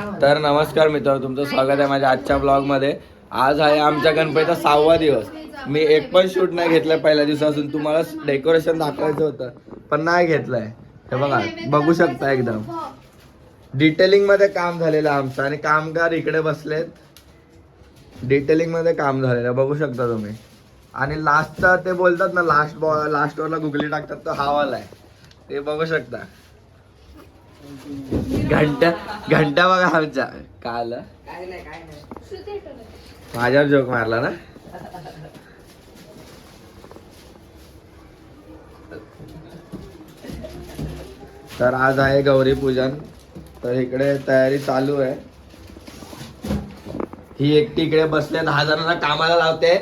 तर नमस्कार मित्रांनो, तुमचं स्वागत आहे माझ्या आजच्या ब्लॉगमध्ये. आज आहे आमच्या गणपतीचा 6वा दिवस. मी एक पण शूट नाही घेतलाय पहिल्या दिवसापासून. तुम्हाला डेकोरेशन दाखवायचं होतं पण नाही घेतलंय. हे बघा, बघू शकता एकदम डिटेलिंग मध्ये काम झालेलं आमचं आणि कामगार इकडे बसलेत. डिटेलिंग मध्ये काम झालेलं बघू शकता तुम्ही. आणि लास्टचा ते बोलतात ना, लास्ट वरला गुगली टाकतात, तो हा वाला आहे. ते बघू शकता. घंटा बघा आमच्या. काय आलं? माझ्यावर जोक मारला ना. तर आज आहे गौरी पूजन. तर इकडे तयारी चालू आहे. ही एकटी इकडे बसले, 10 जणांना कामाला लावते.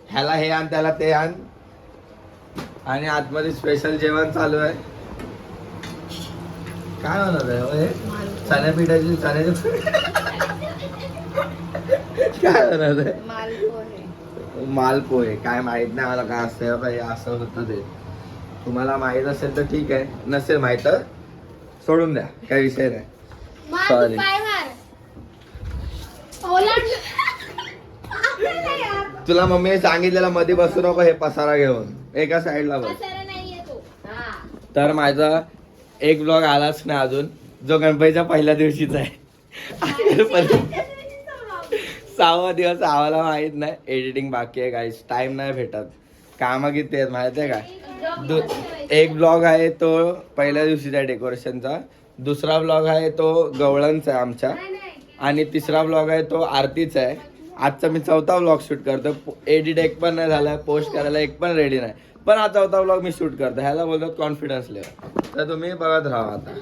ह्याला हे आण, त्याला ते आण. आणि आतमध्ये स्पेशल जेवण चालू आहे. काय होणार आहे चण्यापिठाची काय होणार आहे? मालपोहे. काय माहित नाही मला काय असतं. काही असं होतं ते. तुम्हाला माहित असेल तर ठीक आहे, नसेल माहित तर सोडून द्या, काही विषय नाही. सॉरी. तुला मम्मीने सांगितलेलं मध्ये बसू नको, हे पसारा घेऊन एका साईडला बस. तर माझा एक ब्लॉग आलाच नाही अजून, जो गणपतीच्या पहिल्या दिवशीचा आहे. 6वा दिवस आम्हाला माहित नाही. एडिटिंग बाकी आहे गाईस, टाइम नाही भेटत. कामं किती आहेत माहिती आहे काय? एक ब्लॉग आहे तो पहिल्या दिवशीचा डेकोरेशनचा, दुसरा ब्लॉग आहे तो गवळणचा आहे आमच्या, आणि तिसरा ब्लॉग आहे तो आरतीचा आहे. आजचा मी 4था ब्लॉग शूट करतो. एडिट एक पण नाही झाला, पोस्ट करायला एक पण रेडी नाही, पण हा 4था ब्लॉग मी शूट करतो. ह्याला बोलतात कॉन्फिडन्स लेवल. तर तुम्ही बघत राहा आता.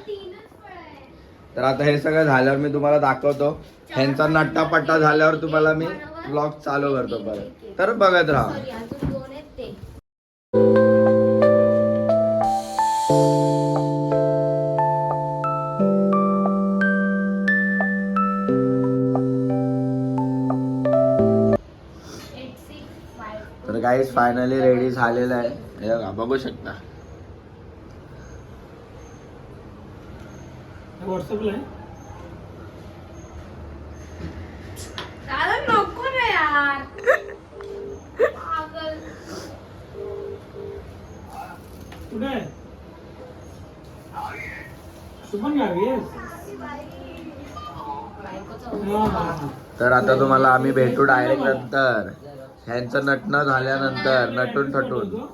तर आता हे सगळं झाल्यावर मी तुम्हाला दाखवतो. ह्यांचा नट्टा पट्टा झाल्यावर तुम्हाला मी ब्लॉग चालू करतो परत. तर बघत राहा. तर गाईज फायनली रेडी झालेलं आहे. हे बघा, बघू शकता. व्हॉट्सअपला आहे. नको ना यार. कुठे आहे? तू पण गावी आहेस? तर आता तुम्हाला आम्ही भेटू डायरेक्ट नंतर. ह्यांचं नटणं झाल्यानंतर, नटून थटून.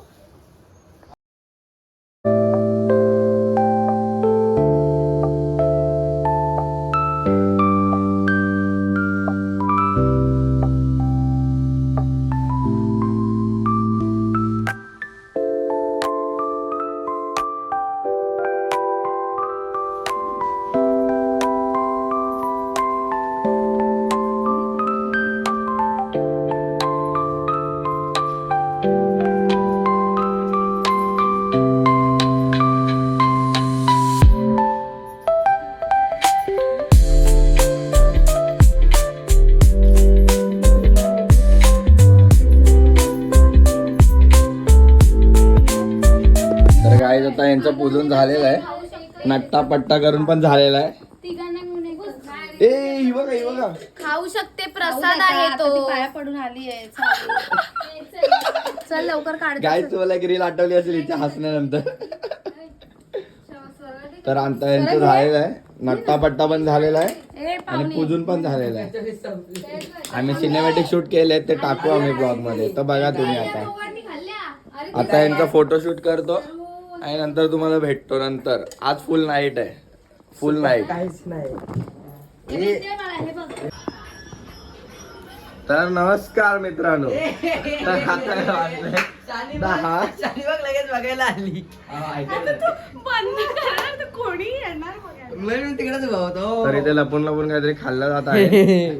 आता यांचं पूजन झालेलं आहे, नट्टा पट्टा करून पण झालेला आहे. ए बघा, ही बघा, खाऊ शकते, प्रसाद आहे तो. पाया पडून आली आहे. चल लवकर काढ. गाय तुला एक रील आठवली असेल इथे हसण्यानंतर. तर आता यांचं झालेलं आहे, नट्टा पट्टा पण झालेला आहे आणि पूजन पण झालेलं आहे. आम्ही सिनेमॅटिक शूट केले, ते टाकू आम्ही ब्लॉग मध्ये. तर बघा तुम्ही. आता यांचा फोटोशूट करतो आणि नंतर तुम्हाला भेटतो. नंतर आज फुल नाईट आहे, फुल नाईट. काहीच नाही. तर नमस्कार मित्रांनो. तर आता वाजले 10. लगेच बघायला आली. तिकडेच भावतो. तर इथे लपून लपून काहीतरी खाल्लं जात आहे.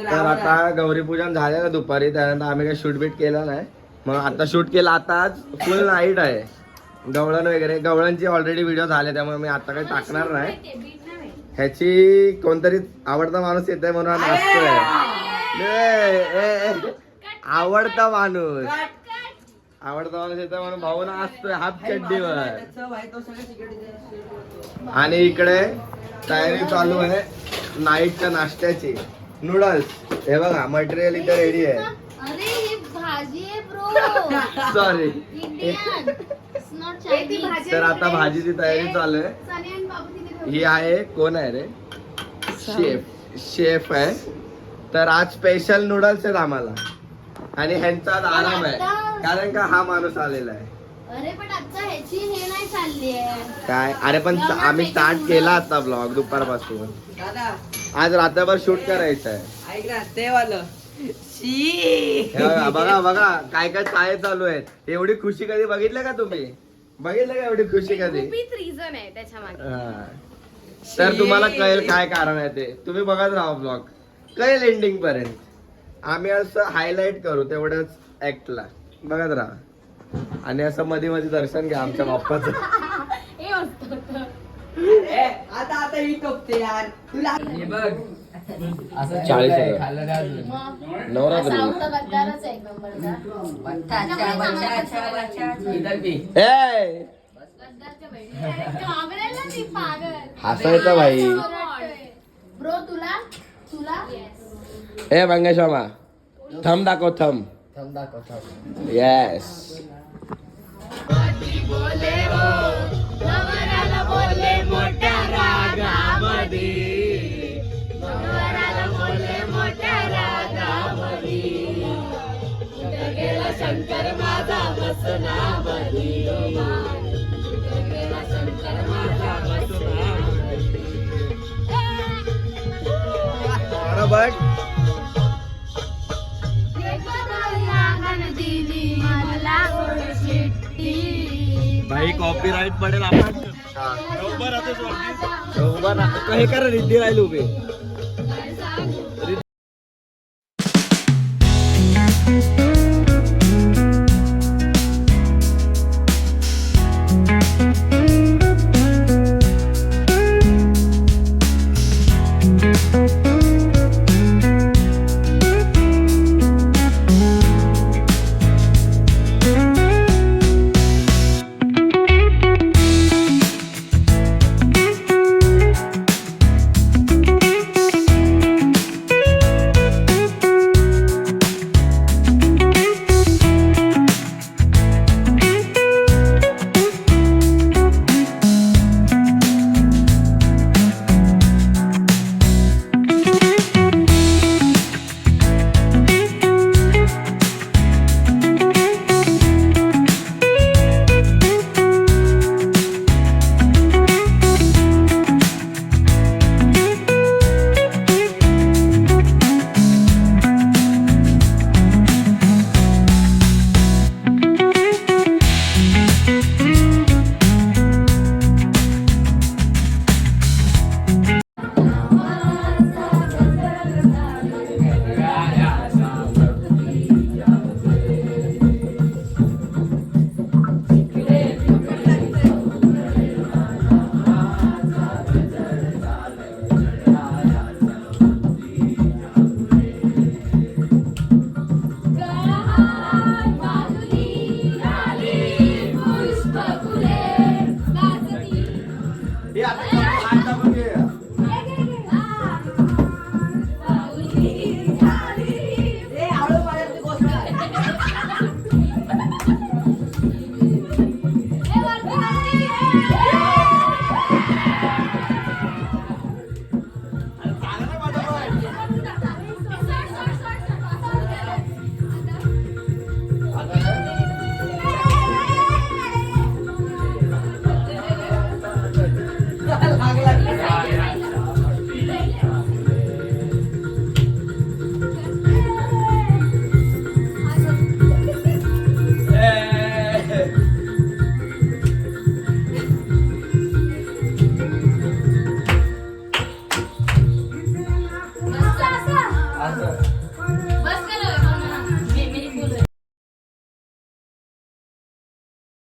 तर आता गौरी पूजन झालं ना दुपारी, त्यानंतर आम्ही काही शूट बीट केलं नाही. मग आता शूट केलं. आता आज फुल नाईट आहे. गवळण वगैरे, गवळणची ऑलरेडी व्हिडिओ झाले, त्यामुळे मी आता काही टाकणार नाही. ह्याची कोणतरी आवडता माणूस येत आहे म्हणून नाचतोय. आवडता माणूस आवडता माणूस येतो म्हणून भाऊ ना असतोय हाफ चड्डीवर. त्याचं भाई तो सगळं तिकडे आणि इकडे तयारी चालू आहे नाईटच्या नाश्त्याची. नूडल्स हे बघा मटेरियल इथे रेडी आहे. अरे ही भाजी आहे bro. Sorry. Indian it's not Chinese. तर आता भाजीची तयारी चालू आहे. सनी आणि बाबू तिथे ही आहे कोण आहे रे? शेफ आहे. तर आज स्पेशल नूडल्स आहेत आम्हाला आणि ह्यांचा आज आराम आहे कारण का हा माणूस आलेला आहे. अरे पण आता ह्याची हे नाही चालली आहे. काय अरे पण आम्ही स्टार्ट केला आता ब्लॉग दुपारपासून. दादा आज रात्रभर शूट करायचं आहे. ऐक ना ते वालं हे बघा बघा बघा काय काय काय चालू आहेत. एवढी खुशी कधी बघितलं का तुम्ही? बघितलं का एवढी खुशी कधी? रिझन आहे त्याच्या मागे. हा. तर तुम्हाला कळेल काय कारण आहे ते. तुम्ही बघत राहा ब्लॉग कळेल एंडिंग पर्यंत. आम्ही असं हायलाइट करू तेवढंच ऍक्टला बघत राहा आणि असं मध्ये मध्ये दर्शन घ्या आमच्या बाप्पाचं. हे मस्त होतं. आता आता ही टोकते यार तुला हे बघ 40,000. मग नवरात्री. साऊथ गद्दारच आहे एक नंबरचा. ए गद्दारच्या बहिणी. अरे घाबरेल ना ती पागल. हसायचं भाई. ब्रो तुला तुला ए मंगेश मामा थंब दाखव थंब. येस. बघ भाई कॉपीराइट पडेल आपण उभा राहतो हे करा रिद्धी राहील उभे.